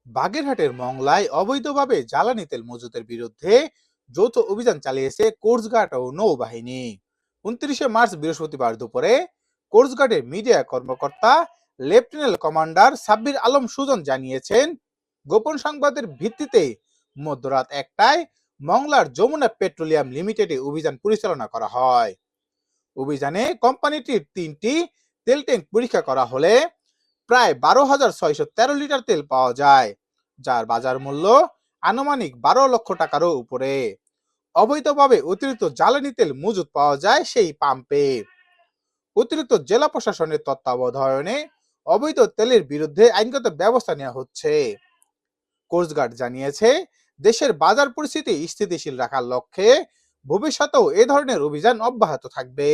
বাগেরহাটের মংলায় অবৈধভাবে জ্বালানি তেল মজুতের বিরুদ্ধে যৌথ অভিযান চালিয়েছে কোস্টগার্ড ও নৌবাহিনী। 29শে মার্চ বৃহস্পতিবার দুপুরে কোস্টগার্ডের মিডিয়া কর্মকর্তা লেফটেন্যান্ট কমান্ডার সাব্বির আলম সুজন জানিয়েছেন, গোপন সংবাদের ভিত্তিতে মধ্যরাত 1টায় মংলার যমুনা পেট্রোলিয়াম লিমিটেডে অভিযান পরিচালনা করা হয়। অভিযানে কোম্পানিটির 3টি তেল ট্যাঙ্ক পরীক্ষা করা হলে প্রায় 12,613 লিটার তেল পাওয়া যায়, যার বাজার মূল্য আনুমানিক 12 লক্ষ টাকারও উপরে। অবৈধভাবে অতিরিক্ত জ্বালানি তেল মজুত পাওয়া যায় সেই পাম্পে। অতিরিক্ত জেলা প্রশাসনের তত্ত্বাবধানে অবৈধ তেলের বিরুদ্ধে আইনগত ব্যবস্থা নেওয়া হচ্ছে। কোস্টগার্ড জানিয়েছে, দেশের বাজার পরিস্থিতি স্থিতিশীল রাখার লক্ষ্যে ভবিষ্যতেও এ ধরনের অভিযান অব্যাহত থাকবে।